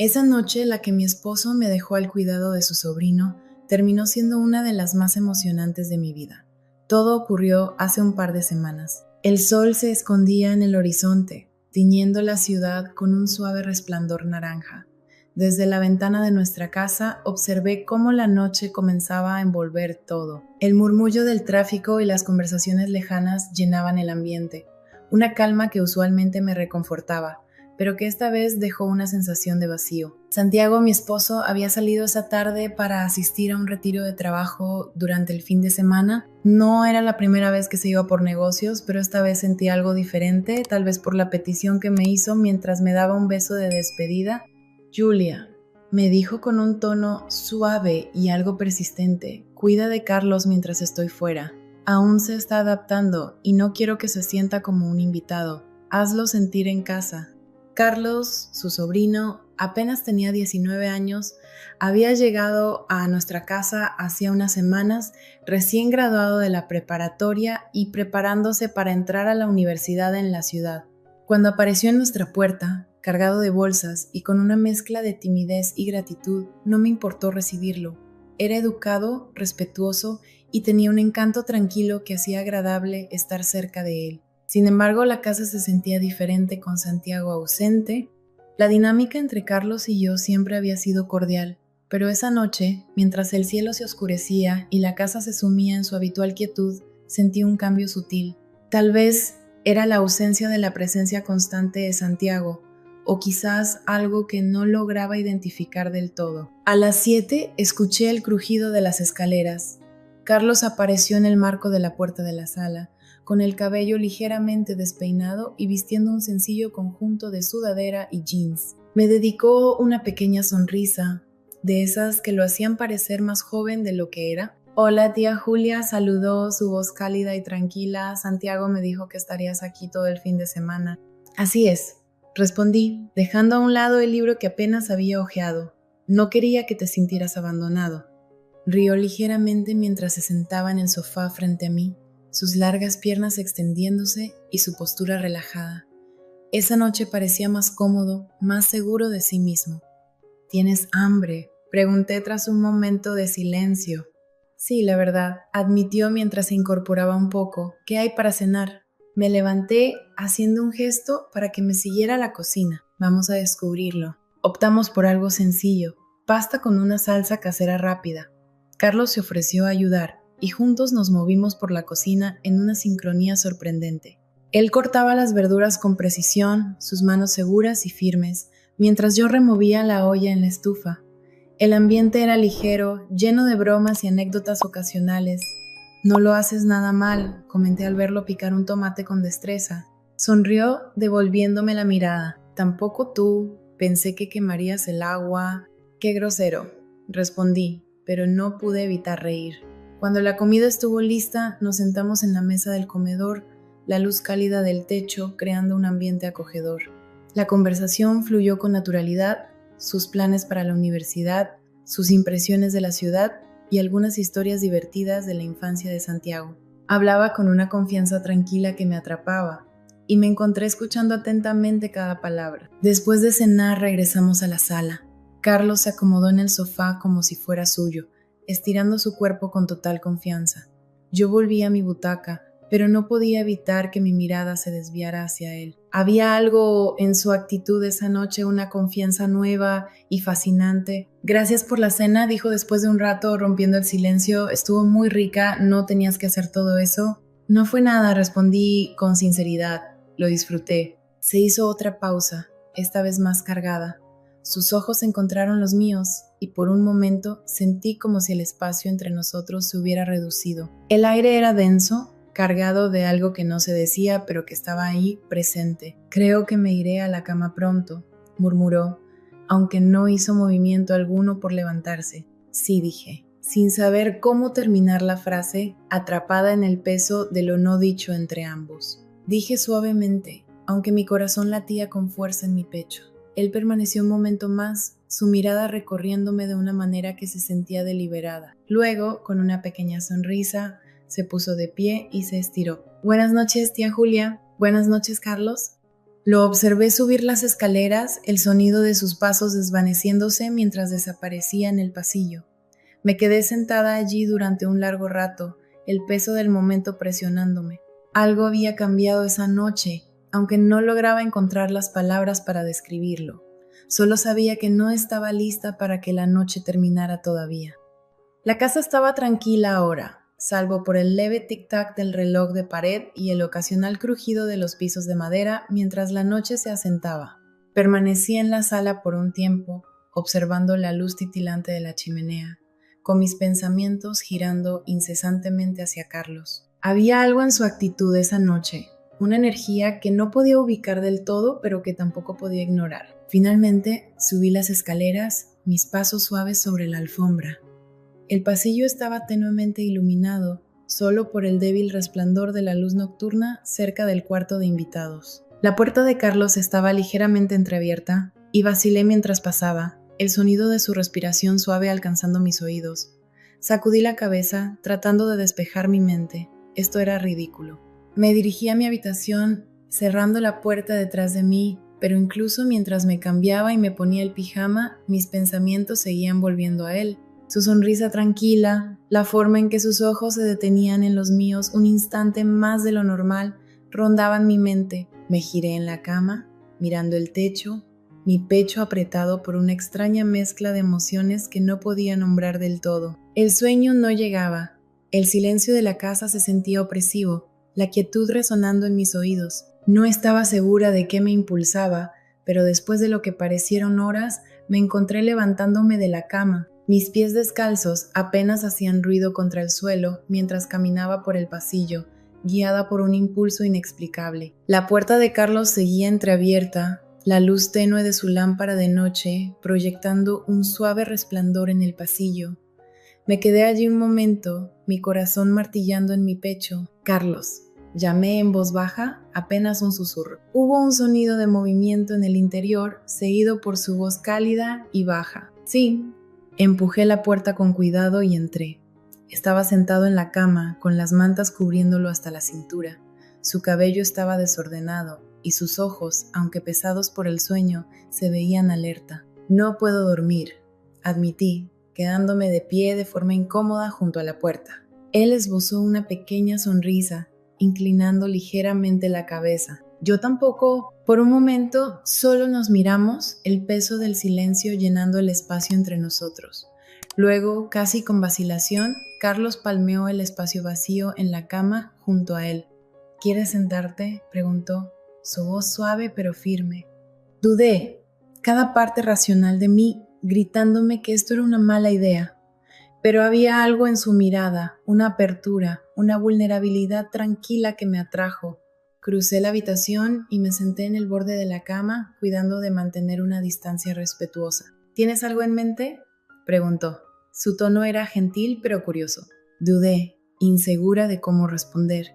Esa noche, la que mi esposo me dejó al cuidado de su sobrino, terminó siendo una de las más emocionantes de mi vida. Todo ocurrió hace un par de semanas. El sol se escondía en el horizonte, tiñendo la ciudad con un suave resplandor naranja. Desde la ventana de nuestra casa observé cómo la noche comenzaba a envolver todo. El murmullo del tráfico y las conversaciones lejanas llenaban el ambiente, una calma que usualmente me reconfortaba, pero que esta vez dejó una sensación de vacío. Santiago, mi esposo, había salido esa tarde para asistir a un retiro de trabajo durante el fin de semana. No era la primera vez que se iba por negocios, pero esta vez sentí algo diferente, tal vez por la petición que me hizo mientras me daba un beso de despedida. Julia, me dijo con un tono suave y algo persistente, cuida de Carlos mientras estoy fuera. Aún se está adaptando y no quiero que se sienta como un invitado. Hazlo sentir en casa. Carlos, su sobrino, apenas tenía 19 años, había llegado a nuestra casa hacía unas semanas, recién graduado de la preparatoria y preparándose para entrar a la universidad en la ciudad. Cuando apareció en nuestra puerta, cargado de bolsas y con una mezcla de timidez y gratitud, no me importó recibirlo. Era educado, respetuoso y tenía un encanto tranquilo que hacía agradable estar cerca de él. Sin embargo, la casa se sentía diferente con Santiago ausente. La dinámica entre Carlos y yo siempre había sido cordial, pero esa noche, mientras el cielo se oscurecía y la casa se sumía en su habitual quietud, sentí un cambio sutil. Tal vez era la ausencia de la presencia constante de Santiago, o quizás algo que no lograba identificar del todo. A las 7 escuché el crujido de las escaleras. Carlos apareció en el marco de la puerta de la sala, con el cabello ligeramente despeinado y vistiendo un sencillo conjunto de sudadera y jeans. Me dedicó una pequeña sonrisa, de esas que lo hacían parecer más joven de lo que era. Hola, tía Julia, saludó, su voz cálida y tranquila. Santiago me dijo que estarías aquí todo el fin de semana. Así es, respondí, dejando a un lado el libro que apenas había hojeado. No quería que te sintieras abandonado. Rió ligeramente mientras se sentaba en el sofá frente a mí, sus largas piernas extendiéndose y su postura relajada. Esa noche parecía más cómodo, más seguro de sí mismo. ¿Tienes hambre?, pregunté tras un momento de silencio. Sí, la verdad, admitió mientras se incorporaba un poco. ¿Qué hay para cenar? Me levanté haciendo un gesto para que me siguiera a la cocina. Vamos a descubrirlo. Optamos por algo sencillo, pasta con una salsa casera rápida. Carlos se ofreció a ayudar y juntos nos movimos por la cocina en una sincronía sorprendente. Él cortaba las verduras con precisión, sus manos seguras y firmes, mientras yo removía la olla en la estufa. El ambiente era ligero, lleno de bromas y anécdotas ocasionales. No lo haces nada mal, comenté al verlo picar un tomate con destreza. Sonrió, devolviéndome la mirada. Tampoco tú, pensé que quemarías el agua. Qué grosero, respondí, pero no pude evitar reír. Cuando la comida estuvo lista, nos sentamos en la mesa del comedor, la luz cálida del techo creando un ambiente acogedor. La conversación fluyó con naturalidad, sus planes para la universidad, sus impresiones de la ciudad y algunas historias divertidas de la infancia de Santiago. Hablaba con una confianza tranquila que me atrapaba, y me encontré escuchando atentamente cada palabra. Después de cenar regresamos a la sala. Carlos se acomodó en el sofá como si fuera suyo, estirando su cuerpo con total confianza. Yo volví a mi butaca, pero no podía evitar que mi mirada se desviara hacia él. Había algo en su actitud esa noche, una confianza nueva y fascinante. Gracias por la cena, dijo después de un rato, rompiendo el silencio. Estuvo muy rica, no tenías que hacer todo eso. No fue nada, respondí con sinceridad. Lo disfruté. Se hizo otra pausa, esta vez más cargada. Sus ojos encontraron los míos y por un momento sentí como si el espacio entre nosotros se hubiera reducido. El aire era denso, cargado de algo que no se decía, pero que estaba ahí presente. Creo que me iré a la cama pronto, murmuró, aunque no hizo movimiento alguno por levantarse. Sí, dije, sin saber cómo terminar la frase, atrapada en el peso de lo no dicho entre ambos. Dije suavemente, aunque mi corazón latía con fuerza en mi pecho. Él permaneció un momento más, su mirada recorriéndome de una manera que se sentía deliberada. Luego, con una pequeña sonrisa, se puso de pie y se estiró. Buenas noches, tía Julia. Buenas noches, Carlos. Lo observé subir las escaleras, el sonido de sus pasos desvaneciéndose mientras desaparecía en el pasillo. Me quedé sentada allí durante un largo rato, el peso del momento presionándome. Algo había cambiado esa noche, aunque no lograba encontrar las palabras para describirlo. Solo sabía que no estaba lista para que la noche terminara todavía. La casa estaba tranquila ahora, salvo por el leve tic-tac del reloj de pared y el ocasional crujido de los pisos de madera mientras la noche se asentaba. Permanecí en la sala por un tiempo, observando la luz titilante de la chimenea, con mis pensamientos girando incesantemente hacia Carlos. Había algo en su actitud esa noche, una energía que no podía ubicar del todo, pero que tampoco podía ignorar. Finalmente, subí las escaleras, mis pasos suaves sobre la alfombra. El pasillo estaba tenuemente iluminado, solo por el débil resplandor de la luz nocturna cerca del cuarto de invitados. La puerta de Carlos estaba ligeramente entreabierta y vacilé mientras pasaba, el sonido de su respiración suave alcanzando mis oídos. Sacudí la cabeza, tratando de despejar mi mente. Esto era ridículo. Me dirigí a mi habitación, cerrando la puerta detrás de mí, pero incluso mientras me cambiaba y me ponía el pijama, mis pensamientos seguían volviendo a él. Su sonrisa tranquila, la forma en que sus ojos se detenían en los míos un instante más de lo normal, rondaban mi mente. Me giré en la cama, mirando el techo, mi pecho apretado por una extraña mezcla de emociones que no podía nombrar del todo. El sueño no llegaba. El silencio de la casa se sentía opresivo, la quietud resonando en mis oídos. No estaba segura de qué me impulsaba, pero después de lo que parecieron horas, me encontré levantándome de la cama. Mis pies descalzos apenas hacían ruido contra el suelo mientras caminaba por el pasillo, guiada por un impulso inexplicable. La puerta de Carlos seguía entreabierta, la luz tenue de su lámpara de noche proyectando un suave resplandor en el pasillo. Me quedé allí un momento, mi corazón martillando en mi pecho. «Carlos», llamé en voz baja, apenas un susurro. Hubo un sonido de movimiento en el interior, seguido por su voz cálida y baja. «Sí». Empujé la puerta con cuidado y entré. Estaba sentado en la cama, con las mantas cubriéndolo hasta la cintura. Su cabello estaba desordenado, y sus ojos, aunque pesados por el sueño, se veían alerta. «No puedo dormir», admití, quedándome de pie de forma incómoda junto a la puerta. Él esbozó una pequeña sonrisa, inclinando ligeramente la cabeza. Yo tampoco. Por un momento, solo nos miramos, el peso del silencio llenando el espacio entre nosotros. Luego, casi con vacilación, Carlos palmeó el espacio vacío en la cama junto a él. «¿Quieres sentarte?», preguntó, su voz suave pero firme. Dudé, cada parte racional de mí gritándome que esto era una mala idea. Pero había algo en su mirada, una apertura, una vulnerabilidad tranquila que me atrajo. Crucé la habitación y me senté en el borde de la cama, cuidando de mantener una distancia respetuosa. «¿Tienes algo en mente?», preguntó. Su tono era gentil pero curioso. Dudé, insegura de cómo responder.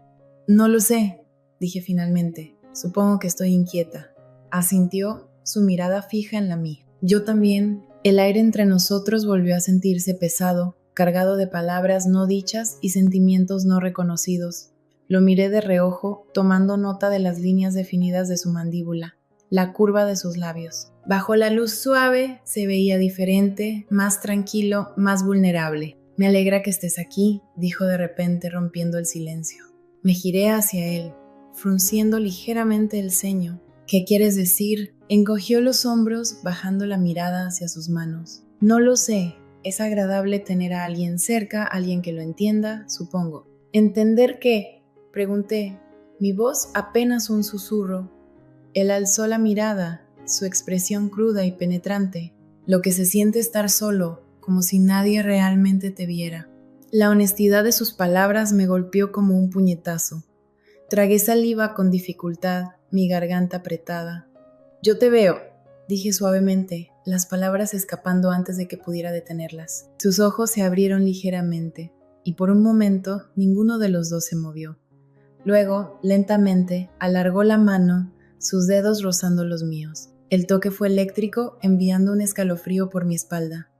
«No lo sé», dije finalmente. «Supongo que estoy inquieta». Asintió, su mirada fija en la mía. Yo también. El aire entre nosotros volvió a sentirse pesado, cargado de palabras no dichas y sentimientos no reconocidos. Lo miré de reojo, tomando nota de las líneas definidas de su mandíbula, la curva de sus labios. Bajo la luz suave se veía diferente, más tranquilo, más vulnerable. «Me alegra que estés aquí», dijo de repente rompiendo el silencio. Me giré hacia él, frunciendo ligeramente el ceño. «¿Qué quieres decir?». Encogió los hombros, bajando la mirada hacia sus manos. «No lo sé. Es agradable tener a alguien cerca, alguien que lo entienda, supongo». «¿Entender qué?», pregunté, mi voz apenas un susurro. Él alzó la mirada, su expresión cruda y penetrante. «Lo que se siente estar solo, como si nadie realmente te viera». La honestidad de sus palabras me golpeó como un puñetazo. Tragué saliva con dificultad, mi garganta apretada. «Yo te veo», dije suavemente, las palabras escapando antes de que pudiera detenerlas. Sus ojos se abrieron ligeramente, y por un momento ninguno de los dos se movió. Luego, lentamente, alargó la mano, sus dedos rozando los míos. El toque fue eléctrico, enviando un escalofrío por mi espalda.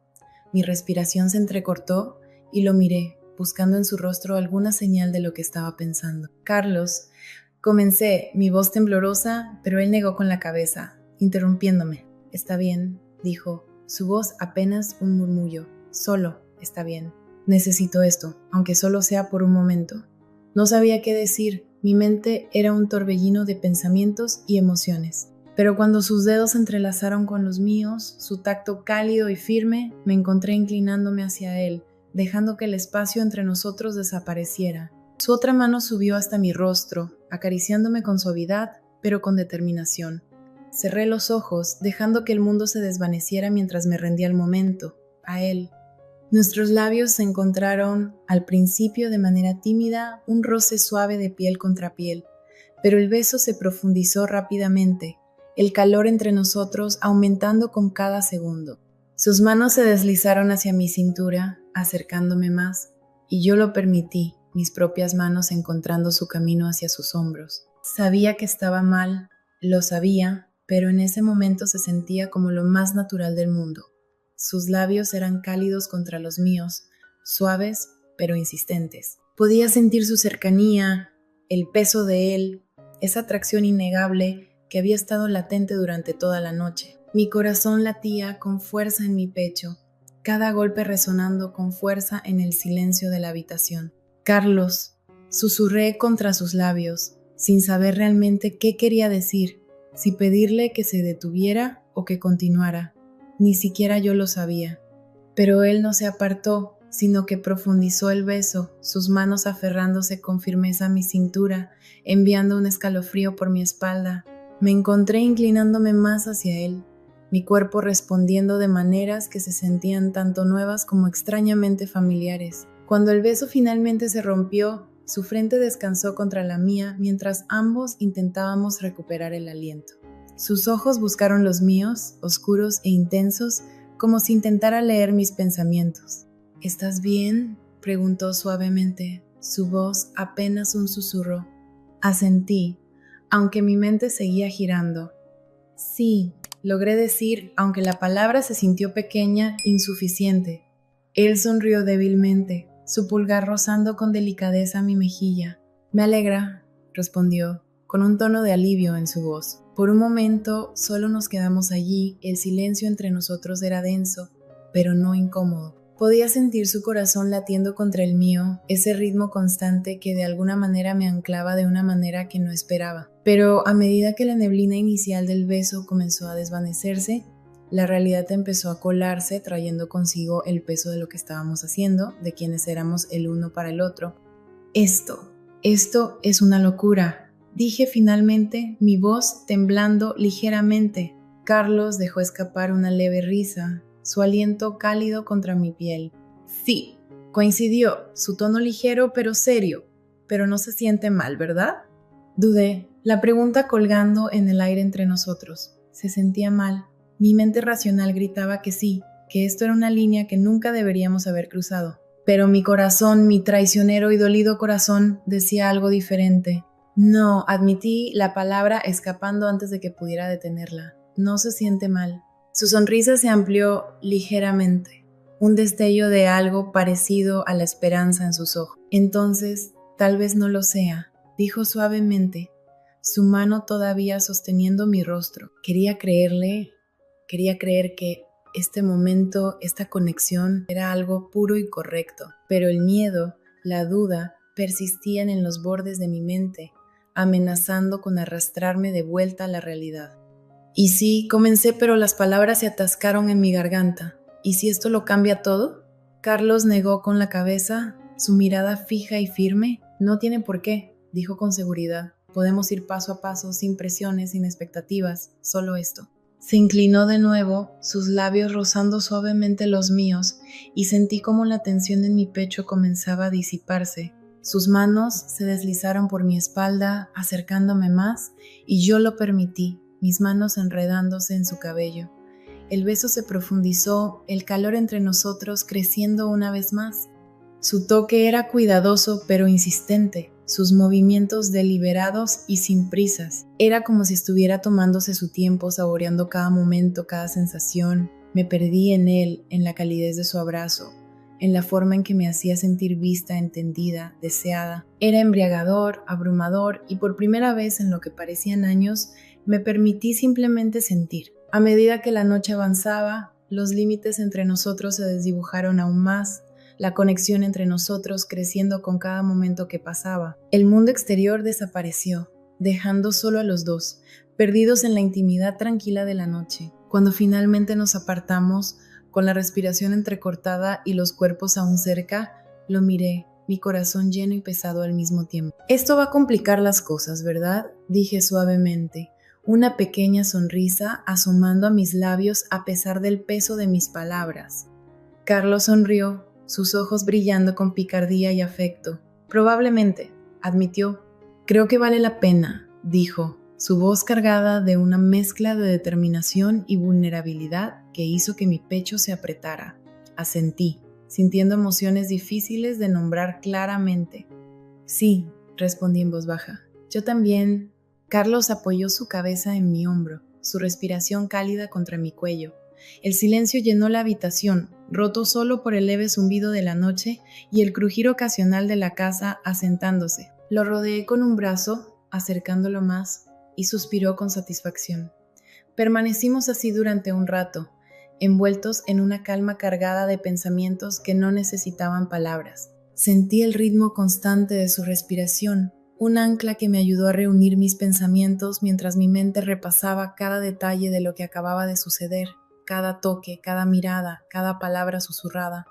Mi respiración se entrecortó y lo miré, buscando en su rostro alguna señal de lo que estaba pensando. Carlos, Comencé, mi voz temblorosa, pero él negó con la cabeza, interrumpiéndome. Está bien, dijo, su voz apenas un murmullo. Solo está bien. Necesito esto, aunque solo sea por un momento. No sabía qué decir, mi mente era un torbellino de pensamientos y emociones. Pero cuando sus dedos se entrelazaron con los míos, su tacto cálido y firme, me encontré inclinándome hacia él, dejando que el espacio entre nosotros desapareciera. Su otra mano subió hasta mi rostro, acariciándome con suavidad, pero con determinación. Cerré los ojos, dejando que el mundo se desvaneciera mientras me rendía al momento, a él. Nuestros labios se encontraron, al principio de manera tímida, un roce suave de piel contra piel, pero el beso se profundizó rápidamente, el calor entre nosotros aumentando con cada segundo. Sus manos se deslizaron hacia mi cintura, acercándome más, y yo lo permití, mis propias manos encontrando su camino hacia sus hombros. Sabía que estaba mal, lo sabía, pero en ese momento se sentía como lo más natural del mundo. Sus labios eran cálidos contra los míos, suaves pero insistentes. Podía sentir su cercanía, el peso de él, esa atracción innegable que había estado latente durante toda la noche. Mi corazón latía con fuerza en mi pecho, cada golpe resonando con fuerza en el silencio de la habitación. Carlos, susurré contra sus labios, sin saber realmente qué quería decir, si pedirle que se detuviera o que continuara. Ni siquiera yo lo sabía. Pero él no se apartó, sino que profundizó el beso, sus manos aferrándose con firmeza a mi cintura, enviando un escalofrío por mi espalda. Me encontré inclinándome más hacia él, mi cuerpo respondiendo de maneras que se sentían tanto nuevas como extrañamente familiares. Cuando el beso finalmente se rompió, su frente descansó contra la mía mientras ambos intentábamos recuperar el aliento. Sus ojos buscaron los míos, oscuros e intensos, como si intentara leer mis pensamientos. ¿Estás bien?, preguntó suavemente, su voz apenas un susurro. Asentí, aunque mi mente seguía girando. Sí, logré decir, aunque la palabra se sintió pequeña, insuficiente. Él sonrió débilmente, su pulgar rozando con delicadeza mi mejilla. Me alegra, respondió, con un tono de alivio en su voz. Por un momento solo nos quedamos allí, el silencio entre nosotros era denso, pero no incómodo. Podía sentir su corazón latiendo contra el mío, ese ritmo constante que de alguna manera me anclaba de una manera que no esperaba. Pero a medida que la neblina inicial del beso comenzó a desvanecerse, la realidad empezó a colarse, trayendo consigo el peso de lo que estábamos haciendo, de quienes éramos el uno para el otro. Esto es una locura, dije finalmente, mi voz temblando ligeramente. Carlos dejó escapar una leve risa, su aliento cálido contra mi piel. Sí, coincidió, su tono ligero pero serio, pero no se siente mal, ¿verdad? Dudé, la pregunta colgando en el aire entre nosotros. Se sentía mal. Mi mente racional gritaba que sí, que esto era una línea que nunca deberíamos haber cruzado. Pero mi corazón, mi traicionero y dolido corazón, decía algo diferente. No, admití la palabra escapando antes de que pudiera detenerla. No se siente mal. Su sonrisa se amplió ligeramente, un destello de algo parecido a la esperanza en sus ojos. Entonces, tal vez no lo sea, dijo suavemente, su mano todavía sosteniendo mi rostro. Quería creerle, quería creer que este momento, esta conexión era algo puro y correcto, pero el miedo, la duda, persistían en los bordes de mi mente, amenazando con arrastrarme de vuelta a la realidad. Y sí, comencé, pero las palabras se atascaron en mi garganta. ¿Y si esto lo cambia todo? Carlos negó con la cabeza, su mirada fija y firme. No tiene por qué, dijo con seguridad. Podemos ir paso a paso, sin presiones, sin expectativas, solo esto. Se inclinó de nuevo, sus labios rozando suavemente los míos, y sentí como la tensión en mi pecho comenzaba a disiparse. Sus manos se deslizaron por mi espalda, acercándome más, y yo lo permití, mis manos enredándose en su cabello. El beso se profundizó, el calor entre nosotros creciendo una vez más. Su toque era cuidadoso pero insistente, sus movimientos deliberados y sin prisas. Era como si estuviera tomándose su tiempo, saboreando cada momento, cada sensación. Me perdí en él, en la calidez de su abrazo. en la forma en que me hacía sentir vista, entendida, deseada. Era embriagador, abrumador y por primera vez en lo que parecían años me permití simplemente sentir. A medida que la noche avanzaba, los límites entre nosotros se desdibujaron aún más, la conexión entre nosotros creciendo con cada momento que pasaba. El mundo exterior desapareció, dejando solo a los dos, perdidos en la intimidad tranquila de la noche. Cuando finalmente nos apartamos, con la respiración entrecortada y los cuerpos aún cerca, lo miré, mi corazón lleno y pesado al mismo tiempo. Esto va a complicar las cosas, ¿verdad? Dije suavemente, una pequeña sonrisa asomando a mis labios a pesar del peso de mis palabras. Carlos sonrió, sus ojos brillando con picardía y afecto. Probablemente, admitió. Creo que vale la pena, dijo, su voz cargada de una mezcla de determinación y vulnerabilidad que hizo que mi pecho se apretara. Asentí, sintiendo emociones difíciles de nombrar claramente. Sí, respondí en voz baja. Yo también. Carlos apoyó su cabeza en mi hombro, su respiración cálida contra mi cuello. El silencio llenó la habitación, roto solo por el leve zumbido de la noche y el crujir ocasional de la casa asentándose. Lo rodeé con un brazo, acercándolo más, y suspiró con satisfacción. Permanecimos así durante un rato, envueltos en una calma cargada de pensamientos que no necesitaban palabras. Sentí el ritmo constante de su respiración, un ancla que me ayudó a reunir mis pensamientos mientras mi mente repasaba cada detalle de lo que acababa de suceder, cada toque, cada mirada, cada palabra susurrada.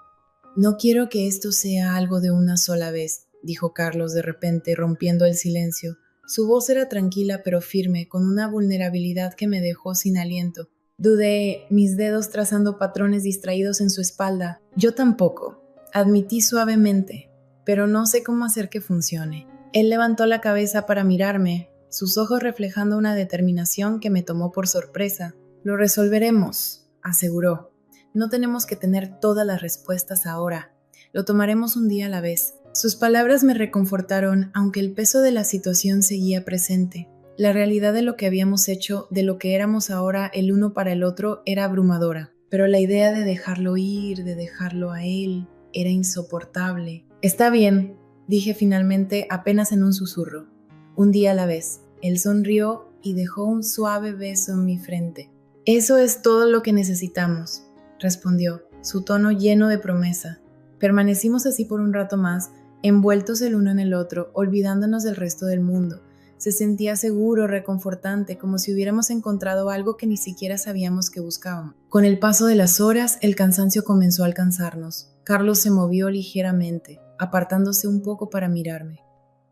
No quiero que esto sea algo de una sola vez, dijo Carlos de repente, rompiendo el silencio. Su voz era tranquila pero firme, con una vulnerabilidad que me dejó sin aliento. Dudé, mis dedos trazando patrones distraídos en su espalda. Yo tampoco, admití suavemente, pero no sé cómo hacer que funcione. Él levantó la cabeza para mirarme, sus ojos reflejando una determinación que me tomó por sorpresa. Lo resolveremos, aseguró. No tenemos que tener todas las respuestas ahora. Lo tomaremos un día a la vez. Sus palabras me reconfortaron, aunque el peso de la situación seguía presente. La realidad de lo que habíamos hecho, de lo que éramos ahora el uno para el otro, era abrumadora. Pero la idea de dejarlo ir, de dejarlo a él, era insoportable. Está bien, dije finalmente apenas en un susurro. Un día a la vez. Él sonrió y dejó un suave beso en mi frente. Eso es todo lo que necesitamos, respondió, su tono lleno de promesa. Permanecimos así por un rato más, envueltos el uno en el otro, olvidándonos del resto del mundo. Se sentía seguro, reconfortante, como si hubiéramos encontrado algo que ni siquiera sabíamos que buscábamos. Con el paso de las horas, el cansancio comenzó a alcanzarnos. Carlos se movió ligeramente, apartándose un poco para mirarme.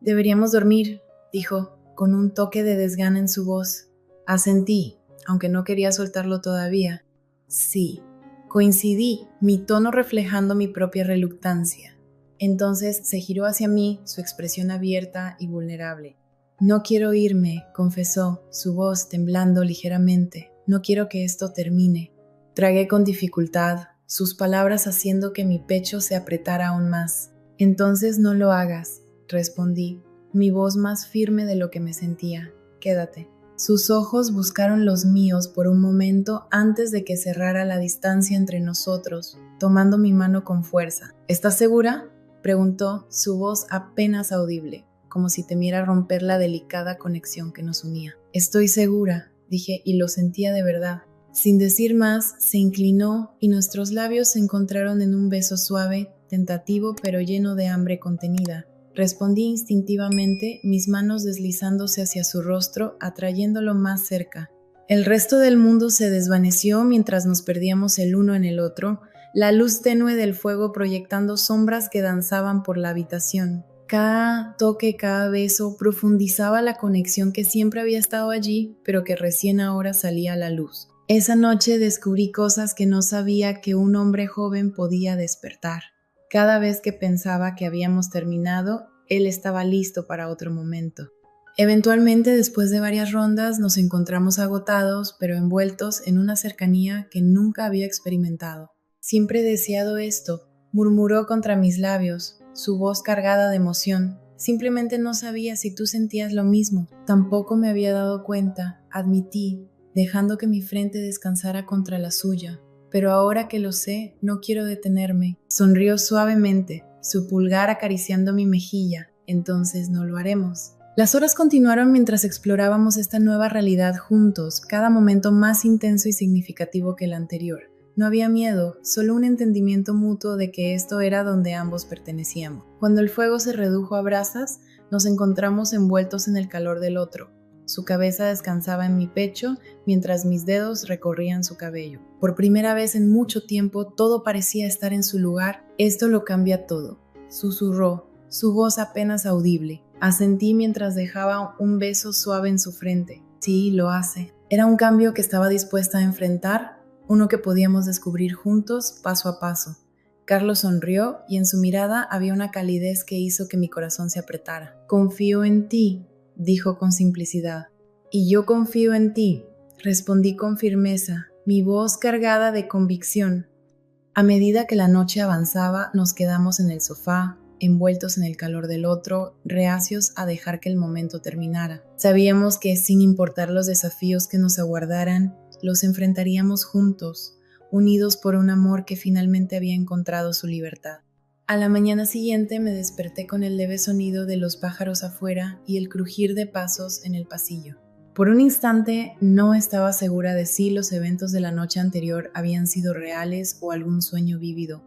«Deberíamos dormir», dijo, con un toque de desgana en su voz. Asentí, aunque no quería soltarlo todavía. Sí, coincidí, mi tono reflejando mi propia reluctancia. Entonces se giró hacia mí, su expresión abierta y vulnerable. «No quiero irme», confesó, su voz temblando ligeramente. «No quiero que esto termine». Tragué con dificultad, sus palabras haciendo que mi pecho se apretara aún más. «Entonces no lo hagas», respondí, mi voz más firme de lo que me sentía. «Quédate». Sus ojos buscaron los míos por un momento antes de que cerrara la distancia entre nosotros, tomando mi mano con fuerza. «¿Estás segura?», preguntó, su voz apenas audible, como si temiera romper la delicada conexión que nos unía. «Estoy segura», dije, y lo sentía de verdad. Sin decir más, se inclinó y nuestros labios se encontraron en un beso suave, tentativo pero lleno de hambre contenida. Respondí instintivamente, mis manos deslizándose hacia su rostro, atrayéndolo más cerca. El resto del mundo se desvaneció mientras nos perdíamos el uno en el otro, la luz tenue del fuego proyectando sombras que danzaban por la habitación. Cada toque, cada beso profundizaba la conexión que siempre había estado allí, pero que recién ahora salía a la luz. Esa noche descubrí cosas que no sabía que un hombre joven podía despertar. Cada vez que pensaba que habíamos terminado, él estaba listo para otro momento. Eventualmente, después de varias rondas, nos encontramos agotados, pero envueltos en una cercanía que nunca había experimentado. «Siempre he deseado esto», murmuró contra mis labios, su voz cargada de emoción. «Simplemente no sabía si tú sentías lo mismo». Tampoco me había dado cuenta, admití, dejando que mi frente descansara contra la suya. pero ahora que lo sé, no quiero detenerme. Sonrió suavemente, su pulgar acariciando mi mejilla. Entonces no lo haremos. Las horas continuaron mientras explorábamos esta nueva realidad juntos, cada momento más intenso y significativo que el anterior. No había miedo, solo un entendimiento mutuo de que esto era donde ambos pertenecíamos. Cuando el fuego se redujo a brasas, nos encontramos envueltos en el calor del otro. Su cabeza descansaba en mi pecho mientras mis dedos recorrían su cabello. Por primera vez en mucho tiempo, todo parecía estar en su lugar. Esto lo cambia todo, susurró, su voz apenas audible. Asentí mientras dejaba un beso suave en su frente. Sí, lo hace. Era un cambio que estaba dispuesta a enfrentar, uno que podíamos descubrir juntos, paso a paso. Carlos sonrió y en su mirada había una calidez que hizo que mi corazón se apretara. Confío en ti, dijo con simplicidad. Y yo confío en ti, respondí con firmeza, mi voz cargada de convicción. A medida que la noche avanzaba, nos quedamos en el sofá, envueltos en el calor del otro, reacios a dejar que el momento terminara. Sabíamos que, sin importar los desafíos que nos aguardaran, los enfrentaríamos juntos, unidos por un amor que finalmente había encontrado su libertad. A la mañana siguiente me desperté con el leve sonido de los pájaros afuera y el crujir de pasos en el pasillo. Por un instante no estaba segura de si los eventos de la noche anterior habían sido reales o algún sueño vívido,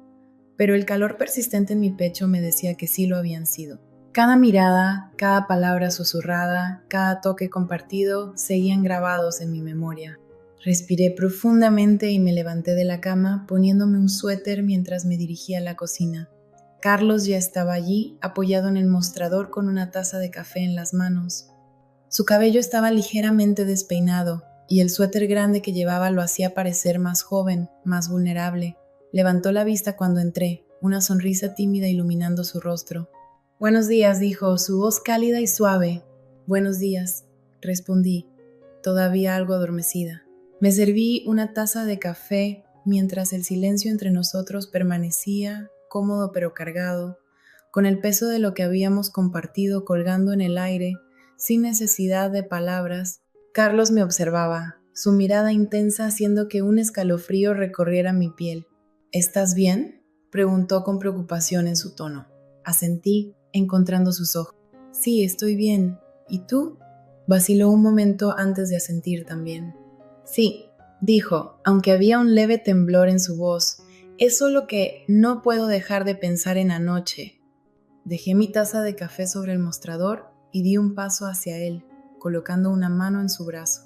pero el calor persistente en mi pecho me decía que sí lo habían sido. Cada mirada, cada palabra susurrada, cada toque compartido seguían grabados en mi memoria. Respiré profundamente y me levanté de la cama poniéndome un suéter mientras me dirigía a la cocina. Carlos ya estaba allí, apoyado en el mostrador con una taza de café en las manos. Su cabello estaba ligeramente despeinado y el suéter grande que llevaba lo hacía parecer más joven, más vulnerable. Levantó la vista cuando entré, una sonrisa tímida iluminando su rostro. «Buenos días», dijo, su voz cálida y suave. «Buenos días», respondí, todavía algo adormecida. Me serví una taza de café mientras el silencio entre nosotros permanecía, cómodo pero cargado, con el peso de lo que habíamos compartido colgando en el aire, sin necesidad de palabras. Carlos me observaba, su mirada intensa haciendo que un escalofrío recorriera mi piel. «¿Estás bien?», preguntó con preocupación en su tono. Asentí, encontrando sus ojos. «Sí, estoy bien. ¿Y tú?», vaciló un momento antes de asentir también. «Sí», dijo, aunque había un leve temblor en su voz. «Es solo que no puedo dejar de pensar en anoche». Dejé mi taza de café sobre el mostrador y di un paso hacia él, colocando una mano en su brazo.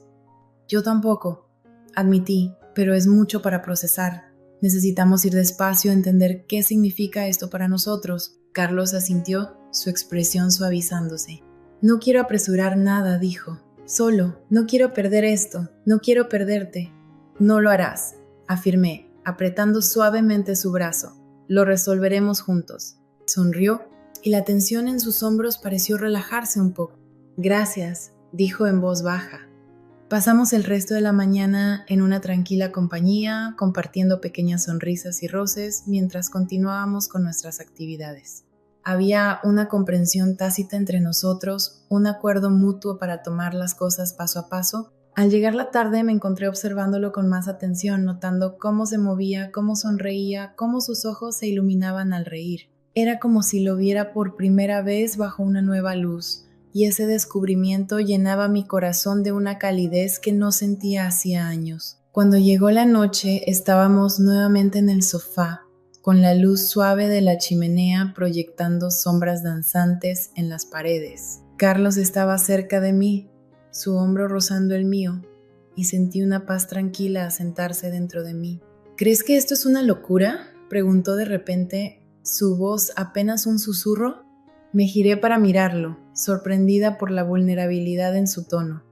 «Yo tampoco», admití, «pero es mucho para procesar. Necesitamos ir despacio a entender qué significa esto para nosotros». Carlos asintió, su expresión suavizándose. «No quiero apresurar nada», dijo. «Solo, no quiero perder esto, no quiero perderte». «No lo harás», afirmé, apretando suavemente su brazo. «Lo resolveremos juntos». Sonrió y la tensión en sus hombros pareció relajarse un poco. «Gracias», dijo en voz baja. Pasamos el resto de la mañana en una tranquila compañía, compartiendo pequeñas sonrisas y roces mientras continuábamos con nuestras actividades. Había una comprensión tácita entre nosotros, un acuerdo mutuo para tomar las cosas paso a paso. Al llegar la tarde me encontré observándolo con más atención, notando cómo se movía, cómo sonreía, cómo sus ojos se iluminaban al reír. Era como si lo viera por primera vez bajo una nueva luz, y ese descubrimiento llenaba mi corazón de una calidez que no sentía hacía años. Cuando llegó la noche, estábamos nuevamente en el sofá, con la luz suave de la chimenea proyectando sombras danzantes en las paredes. Carlos estaba cerca de mí, su hombro rozando el mío, y sentí una paz tranquila asentarse dentro de mí. «¿Crees que esto es una locura?», preguntó de repente, su voz apenas un susurro. Me giré para mirarlo, sorprendida por la vulnerabilidad en su tono.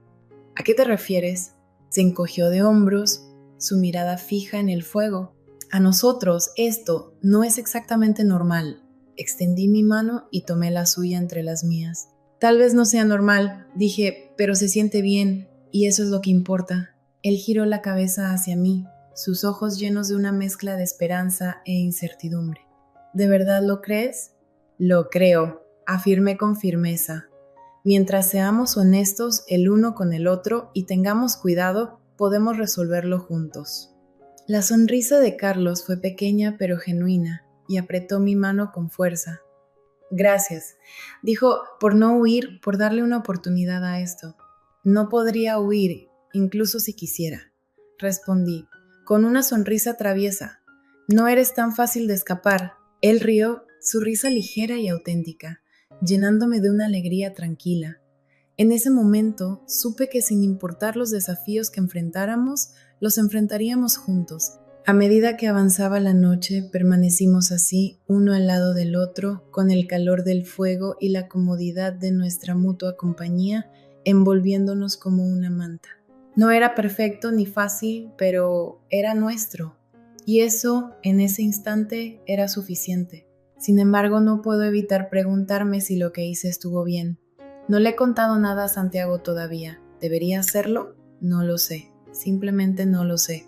«¿A qué te refieres?». Se encogió de hombros, su mirada fija en el fuego. «A nosotros esto no es exactamente normal». Extendí mi mano y tomé la suya entre las mías. «Tal vez no sea normal», dije, «pero se siente bien, y eso es lo que importa». Él giró la cabeza hacia mí, sus ojos llenos de una mezcla de esperanza e incertidumbre. «¿De verdad lo crees?». «Lo creo», afirmé con firmeza. «Mientras seamos honestos el uno con el otro y tengamos cuidado, podemos resolverlo juntos». La sonrisa de Carlos fue pequeña pero genuina y apretó mi mano con fuerza. Gracias, dijo, por no huir, por darle una oportunidad a esto. No podría huir, incluso si quisiera, respondí, con una sonrisa traviesa. No eres tan fácil de escapar. Él rió, su risa ligera y auténtica, llenándome de una alegría tranquila. En ese momento supe que sin importar los desafíos que enfrentáramos, los enfrentaríamos juntos. A medida que avanzaba la noche, permanecimos así, uno al lado del otro, con el calor del fuego y la comodidad de nuestra mutua compañía, envolviéndonos como una manta. No era perfecto ni fácil, pero era nuestro. Y eso, en ese instante, era suficiente. Sin embargo, no puedo evitar preguntarme si lo que hice estuvo bien. No le he contado nada a Santiago todavía. ¿Debería hacerlo? No lo sé. Simplemente no lo sé.